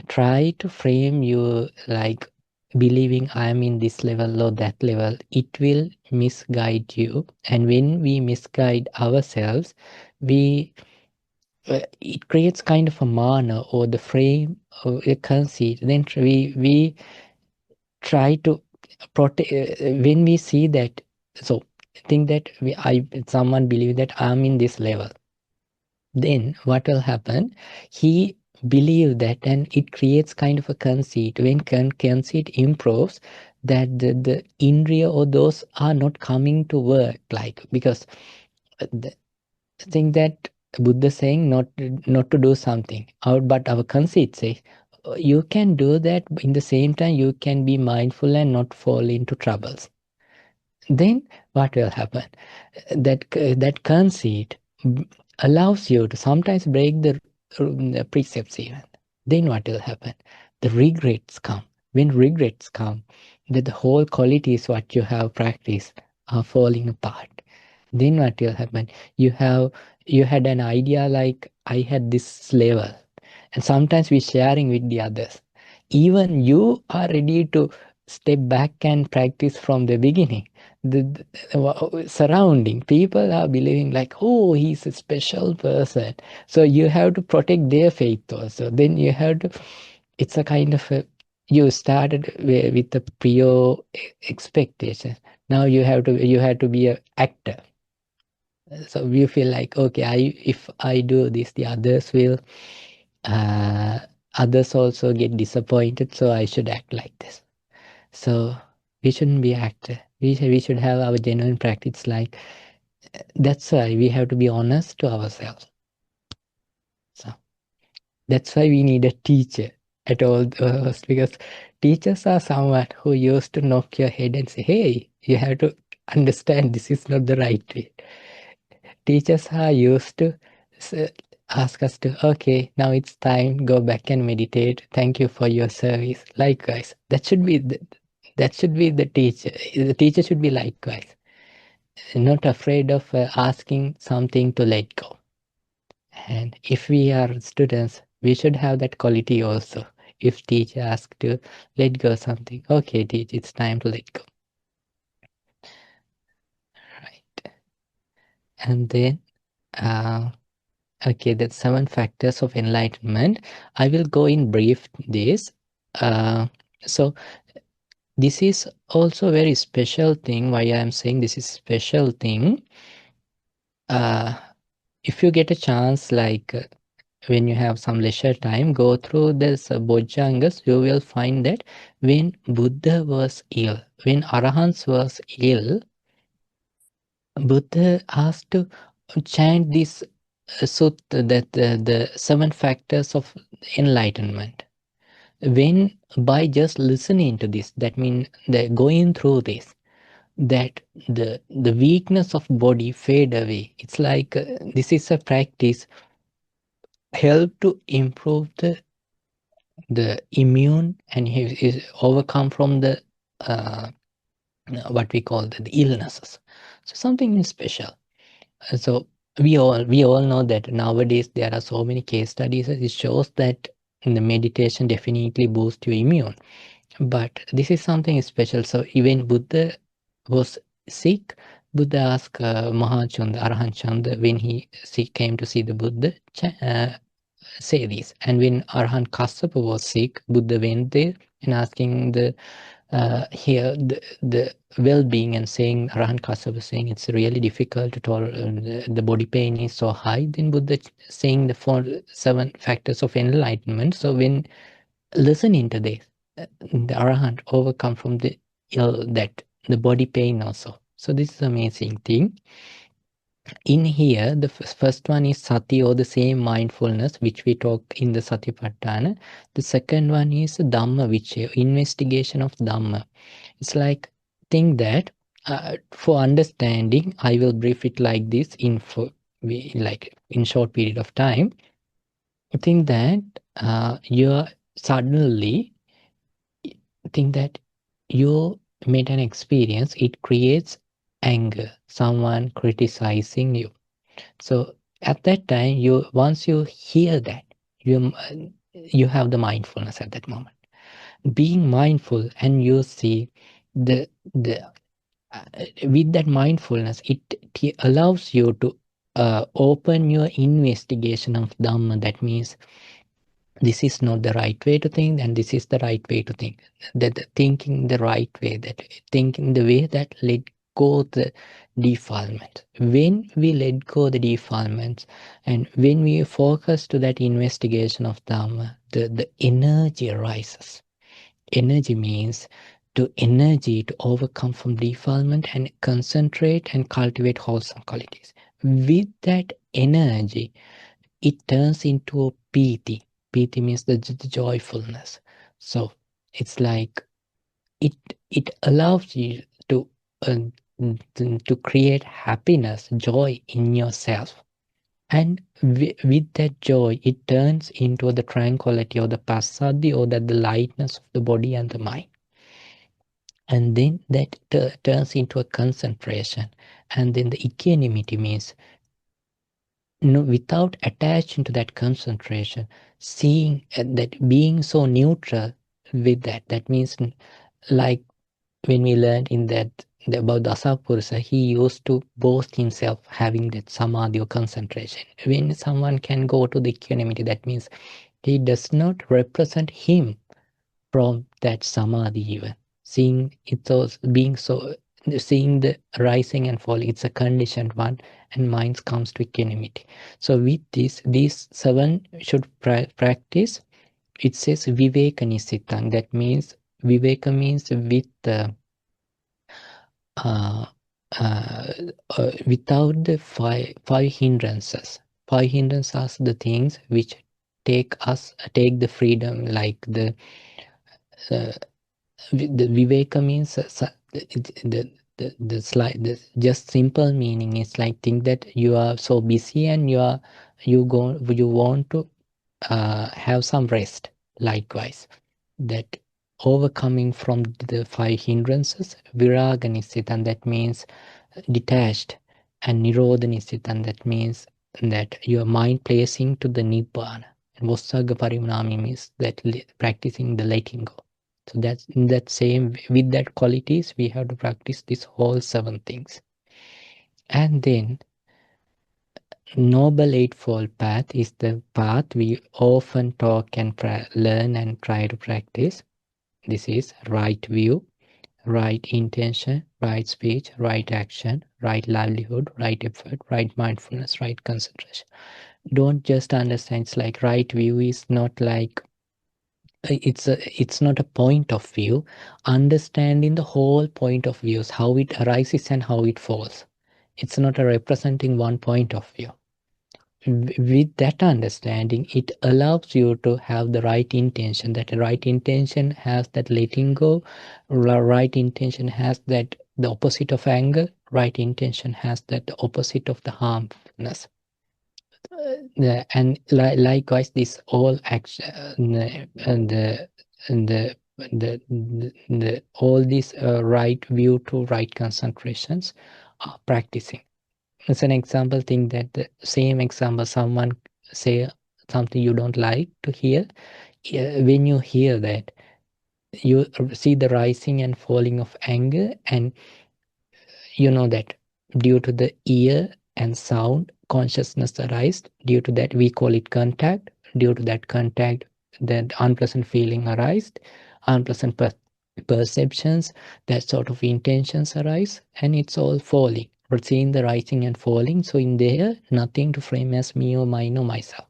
try to frame you like believing I am in this level or that level. It will misguide you, and when we misguide ourselves, it creates kind of a mana or the frame or a conceit. Then we try to protect when we see that. So think that someone believe that I'm in this level, then what will happen, he believe that, and it creates kind of a conceit. When conceit improves, that the indriya or those are not coming to work, like, because the thing that Buddha saying not to do something out, but our conceit says you can do that, in the same time you can be mindful and not fall into troubles. Then what will happen, that conceit allows you to sometimes break the precepts even. Then what will happen, the regrets come. When regrets come, that the whole qualities what you have practiced are falling apart. Then what will happen, you had an idea like I had this level, and sometimes we sharing with the others. Even you are ready to step back and practice from the beginning. The surrounding people are believing like, oh, he's a special person, so you have to protect their faith also. Then you have to, it's a kind of a, you started with a pure expectation. Now you have to be an actor. So you feel like, okay, if I do this, the others also get disappointed, so I should act like this. So we shouldn't be actor. We should have our genuine practice. Like, that's why we have to be honest to ourselves. So that's why we need a teacher at all those, because teachers are someone who used to knock your head and say, hey, you have to understand this is not the right way. Teachers are used to ask us to, okay, now it's time, go back and meditate. Thank you for your service. Likewise, that should be the teacher. The teacher should be likewise, not afraid of asking something to let go. And if we are students, we should have that quality also. If teacher asks to let go something, okay, teacher, it's time to let go. Right. And then, okay, that's 7 factors of enlightenment. I will go in brief this. So this is also a very special thing. Why I am saying this is special thing. If you get a chance, like when you have some leisure time, go through this Bojjhangas, you will find that when Buddha was ill, when Arahants was ill, Buddha asked to chant this sutta, that the 7 factors of enlightenment. When by just listening to this, that means that going through this, that the weakness of body fade away. It's like this is a practice help to improve the immune, and he is overcome from the what we call the illnesses. So something special. So we all know that nowadays there are so many case studies. It shows that the meditation definitely boosts your immune. But this is something special. So even Buddha was sick. Buddha asked Mahachanda, Arahant Chanda, when he came to see the Buddha, say this. And when Arahant Kassapa was sick, Buddha went there and asking the well-being, and saying, Arahant Kassapa was saying it's really difficult to tolerate, the body pain is so high. Then Buddha saying the 7 factors of enlightenment. So when listening to this, the Arahant overcome from the body pain also. So this is amazing thing. In here, the first one is sati, or the same mindfulness, which we talk in the Satipatthana. The second one is Dhamma Vichaya, investigation of Dhamma. It's like, think that for understanding, I will brief it like this in short period of time. Think that you suddenly think that you made an experience, it creates anger, someone criticizing you. So at that time, once you hear that, you have the mindfulness at that moment. Being mindful, and you see the with that mindfulness, it allows you to open your investigation of Dhamma. That means this is not the right way to think, and this is the right way to think. That thinking the right way, that thinking the way that let go the defilement. When we let go the defilements, and when we focus to that investigation of Dhamma, the energy arises. Energy means energy to overcome from defilement and concentrate and cultivate wholesome qualities. With that energy, it turns into a piti. Piti means the joyfulness. So it's like it allows you uh, to create happiness, joy in yourself. And with that joy, it turns into the tranquility, or the passaddhi, or the lightness of the body and the mind. And then that turns into a concentration. And then the equanimity means, without attaching to that concentration, seeing that, being so neutral with that means, like when we learned in that about the Asapurusha, he used to boast himself having that samadhi or concentration. When someone can go to the equanimity, that means he does not represent him from that samadhi even. Seeing it, being so seeing the rising and fall, it's a conditioned one, and mind comes to equanimity. So with this, these 7 should practice. It says viveka nisitang. That means viveka means with without the five hindrances. 5 hindrances are the things which take the freedom, like the viveka means the just simple meaning is like think that you are so busy and you want to have some rest. Likewise, that overcoming from the 5 hindrances, viraga nisitan, that means detached, and nirodha nisitan, that means that your mind placing to the nibbana, and vossaga parimanami means that practicing the letting go. So that's in that same, with that qualities, we have to practice this whole 7 things. And then Noble Eightfold Path is the path we often talk and learn and try to practice. This is right view, right intention, right speech, right action, right livelihood, right effort, right mindfulness, right concentration. Don't just understand, it's like right view is not like it's not a point of view. Understanding the whole point of views, how it arises and how it falls. It's not a representing one point of view. With that understanding, it allows you to have the right intention. That right intention has that letting go, right intention has that the opposite of anger, right intention has that the opposite of the harmfulness. And likewise, this all action and the all these right view to right concentrations are practicing. As an example, think that the same example, someone say something you don't like to hear. When you hear that, you see the rising and falling of anger, and you know that due to the ear and sound, consciousness arise. Due to that, we call it contact. Due to that contact, that unpleasant feeling arise, unpleasant perceptions, that sort of intentions arise, and it's all falling. We're seeing the rising and falling. So in there, nothing to frame as me or mine or myself.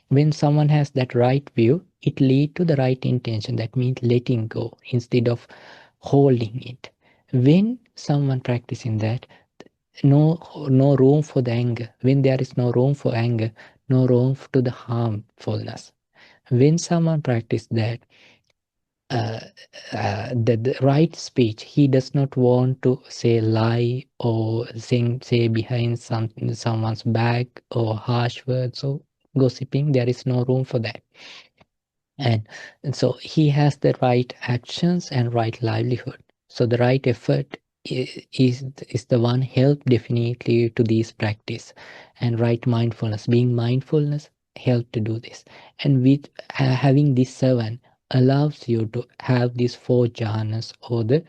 When someone has that right view, it lead to the right intention. That means letting go instead of holding it. When someone practicing that, no room for the anger. When there is no room for anger, no room to the harmfulness. When someone practice that, the right speech, he does not want to say lie or say behind someone's back or harsh words or gossiping. There is no room for that. And so he has the right actions and right livelihood. So the right effort is the one help definitely to this practice, and right mindfulness, being mindfulness help to do this. And with having this 7 allows you to have these 4 jhanas or the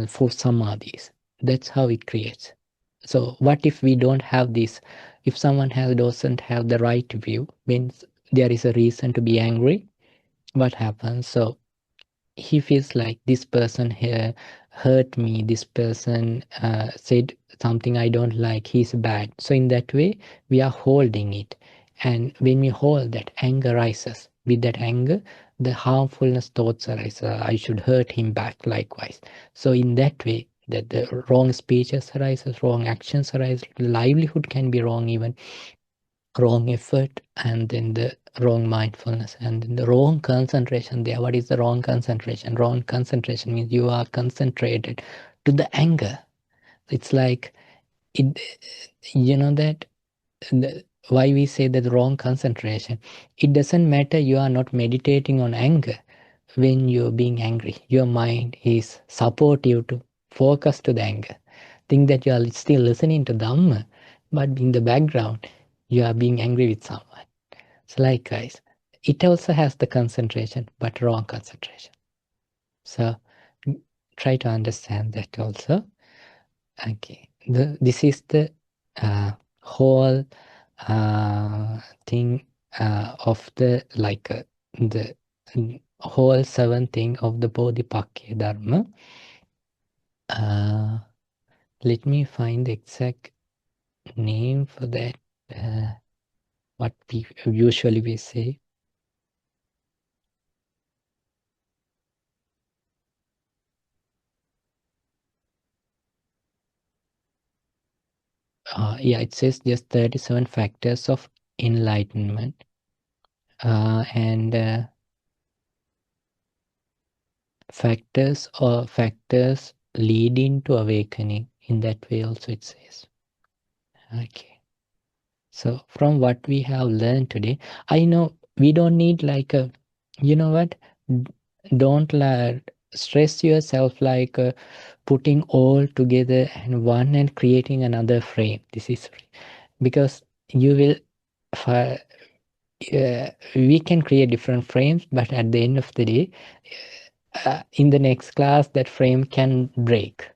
4 samadhis. That's how it creates. So what if we don't have this? If someone doesn't have the right view, means there is a reason to be angry. What happens? So he feels like this person here hurt me, this person said something I don't like, he's bad. So in that way, we are holding it. And when we hold that, anger rises. With that anger, the harmfulness thoughts arise. I should hurt him back likewise. So in that way, that the wrong speeches arises, wrong actions arise, livelihood can be wrong even, wrong effort, and then the wrong mindfulness, and then the wrong concentration there. What is the wrong concentration? Wrong concentration means you are concentrated to the anger. It's like it, you know that why we say that wrong concentration. It doesn't matter you are not meditating on anger. When you're being angry, your mind is supportive to focus to the anger. Think that you are still listening to Dhamma, but in the background you are being angry with someone. So likewise, it also has the concentration, but wrong concentration. So try to understand that also. Okay, this is the whole thing of the whole 7 thing of the Bodhipakya Dharma. Let me find the exact name for that. What usually we say. Yeah, it says just 37 factors of enlightenment. And factors leading to awakening. In that way also it says. Okay. So from what we have learned today, I know we don't need like a, you know what? Don't stress yourself like putting all together and one and creating another frame. This is because you will we can create different frames, but at the end of the day, in the next class, that frame can break.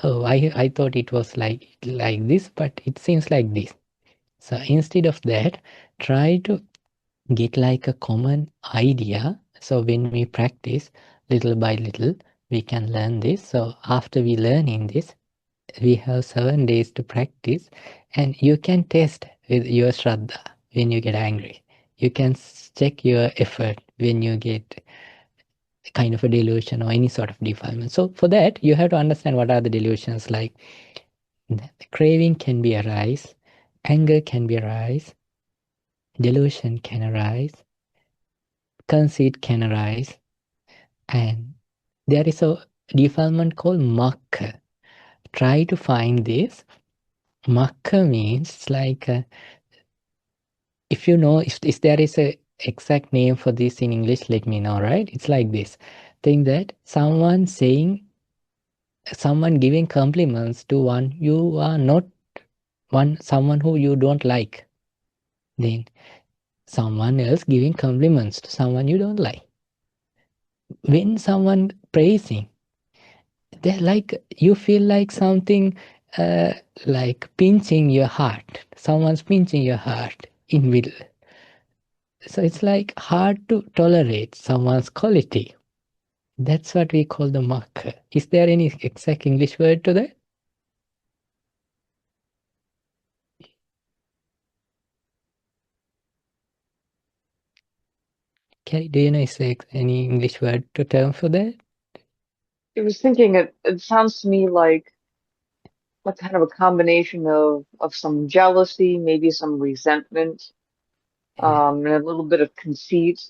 Oh, I thought it was like this, but it seems like this. So instead of that, try to get like a common idea. So when we practice little by little, we can learn this. So after we learning this, we have 7 days to practice, and you can test with your Shraddha when you get angry. You can check your effort when you get kind of a delusion or any sort of defilement. So for that, you have to understand what are the delusions like. Craving can be arise, anger can be arise, delusion can arise, conceit can arise, and there is a defilement called makka. Try to find this. Makka means like if you know if there is a exact name for this in English, let me know, right? It's like this. Think that someone giving compliments to one you are not someone who you don't like. Then someone else giving compliments to someone you don't like. When someone praising, they're like you feel like something like pinching your heart. Someone's pinching your heart in middle. So it's like hard to tolerate someone's quality. That's what we call the marker. Is there any exact English word to that? Carrie, do you know is there any English word to term for that? I was thinking it sounds to me like kind of a combination of some jealousy, maybe some resentment, Yeah. and a little bit of conceit.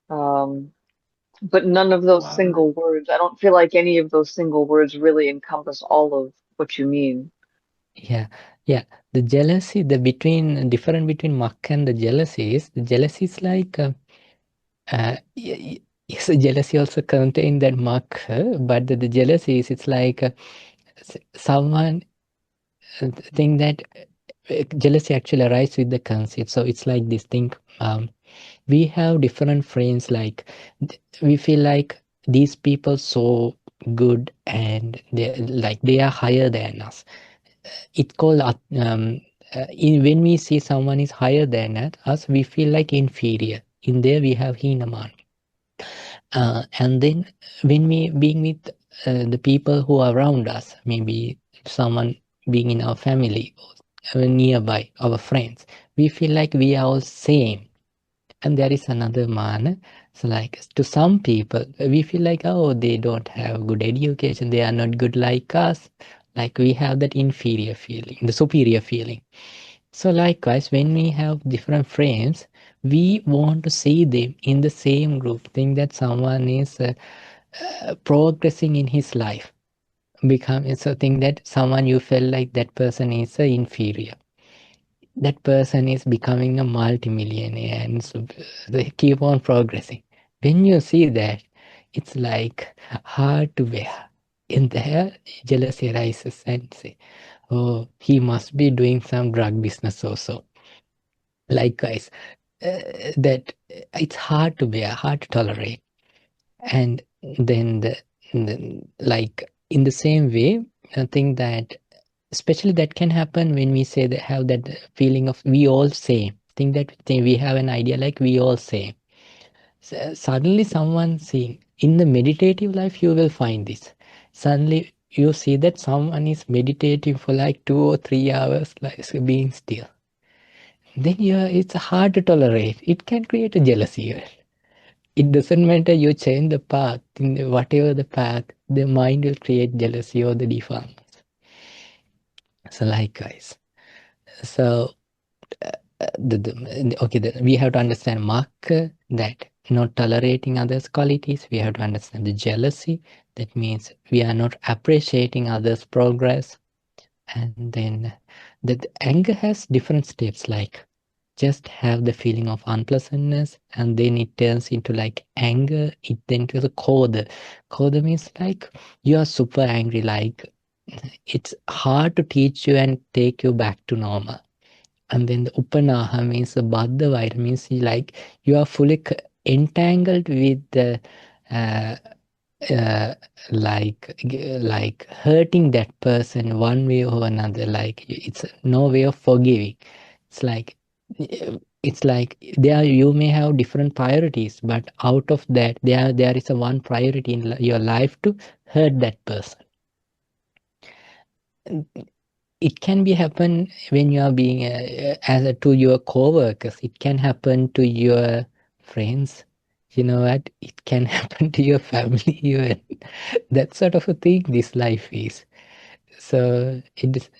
But none of those single words. I don't feel like any of those single words really encompass all of what you mean. Yeah, yeah. The jealousy, the difference between muck and the jealousy is like yes, jealousy also contain that muck, but the jealousy is it's like someone think that jealousy actually arises with the conceit. So it's like this thing. We have different frames. Like we feel like these people so good and they are higher than us. It's called when we see someone is higher than us, we feel like inferior. In there we have hinaman. And then when we being with the people who are around us, maybe someone being in our family, nearby, our friends, we feel like we are all same. And there is another man. So like to some people, we feel like, oh, they don't have good education. They are not good like us. Like we have that inferior feeling, the superior feeling. So likewise, when we have different frames, we want to see them in the same group. Think that someone is progressing in his life. So think that someone you felt like that person is inferior. That person is becoming a multimillionaire and so they keep on progressing. When you see that, it's like hard to bear. In there, jealousy arises and say, oh, he must be doing some drug business also. Likewise, that it's hard to bear, hard to tolerate. And then like in the same way, I think that especially that can happen when we say that have that feeling of we all same. Think that we have an idea like we all same. Suddenly someone seeing in the meditative life you will find this. suddenly you see that someone is meditating for like 2 or 3 hours, like being still. Then it's hard to tolerate. It can create a jealousy. It doesn't matter you change the path, whatever the path, the mind will create jealousy or the defilements. So likewise. So we have to understand marker, that not tolerating others' qualities. We have to understand the jealousy. That means we are not appreciating others' progress. And then the anger has different steps, like just have the feeling of unpleasantness, and then it turns into like anger. It then to the koda. Koda means like you are super angry, like it's hard to teach you and take you back to normal. And then the upanaha means the baddha vaira, means like you are fully entangled with the uh, uh, like hurting that person one way or another. Like it's no way of forgiving. It's like there you may have different priorities, but out of that there is a one priority in your life to hurt that person. It can be happen when you are being to your co-workers. It can happen to your friends. You know what? It can happen to your family even. That sort of a thing this life is. So it is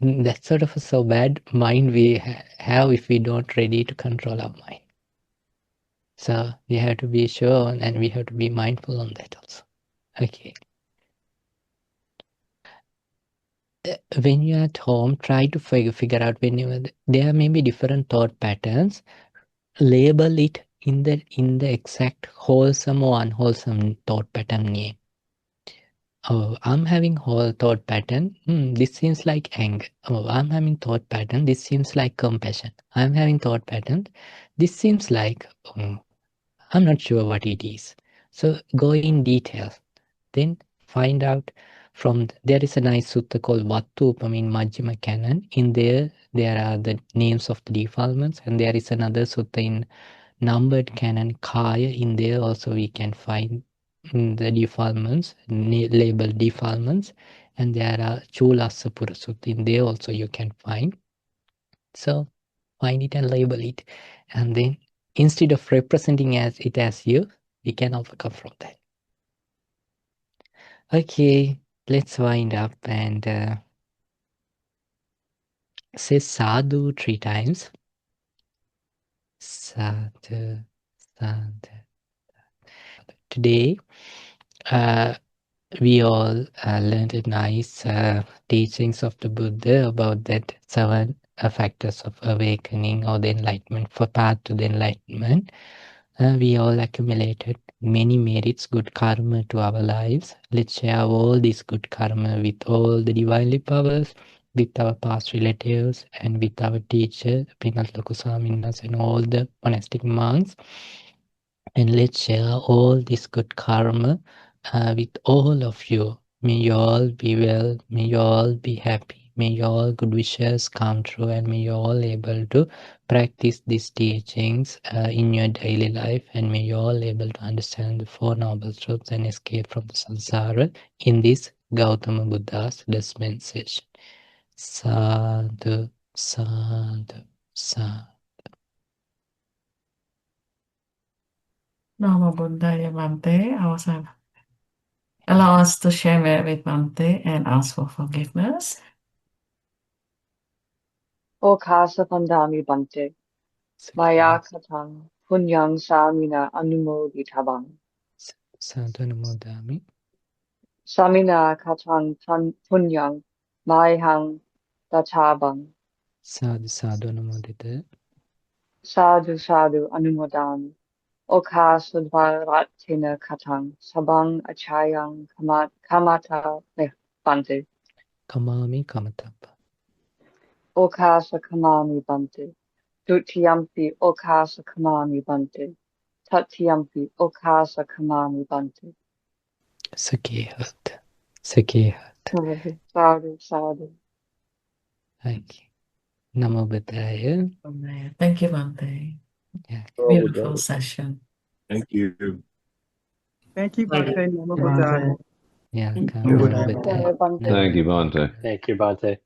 that sort of a so bad mind we have if we don't ready to control our mind. So we have to be sure and we have to be mindful on that also. Okay. When you're at home, try to figure out there may be different thought patterns. Label it in the exact wholesome or unwholesome thought pattern name. Oh, I'm having whole thought pattern. This seems like anger. Oh, I'm having thought pattern. This seems like compassion. I'm having thought pattern. This seems like I'm not sure what it is. So go in detail. Then find out there is a nice sutta called Vattu Upama in Majjhima Canon. In there are the names of the defilements, and there is another sutta in numbered canon Kaya. In there also we can find the defilements, labeled defilements, and there are Chulasa Pura Sutta. In there also you can find. So find it and label it, and then instead of representing it as you, we can overcome from that. Okay, let's wind up and say sadhu 3 times. Sadhu, sadhu. Today, we all learned a nice teachings of the Buddha about that 7 factors of awakening or the enlightenment, for path to the enlightenment. We all accumulated many merits, good karma to our lives. Let's share all this good karma with all the divinely powers, with our past relatives, and with our teacher, Pinat Lokusaminas, and all the monastic monks. And let's share all this good karma with all of you. May you all be well, may you all be happy. May your good wishes come true, and may you all able to practice these teachings in your daily life, and may you all able to understand the 4 noble truths and escape from the samsara in this Gautama Buddha's dispensation. Sadhu, sadhu, sadhu. Namo Buddhaya Bhante. Allow us to share merit with Bhante and ask for forgiveness. Okasa pandami bante. Maya katang punyang samina anumodi tabang. Sadhu namodami. Samina katang punyang mayhang databang. Sadhu sadhu namodita. Sadhu sadhu anumodami. Okasa dvaratina katang sabang achayang kamata bante. Kamami kamatapa. Okasa kamami bante. Dutiyampi okasa kamami bante. Tatyampi okasa kamami bante. Sakehat. Sakehat. Sadhu, sadhu, sadhu. Okay. Namo Buddhaya. Thank you, Bhante. Yeah. Beautiful session. Thank you. Thank you, Thank you. Bhante. Namo Buddhaya. Yeah, Namo Namo Buddhaya. Buddhaya. Bhante. Namo Thank you, Bhante. Thank you, Bhante.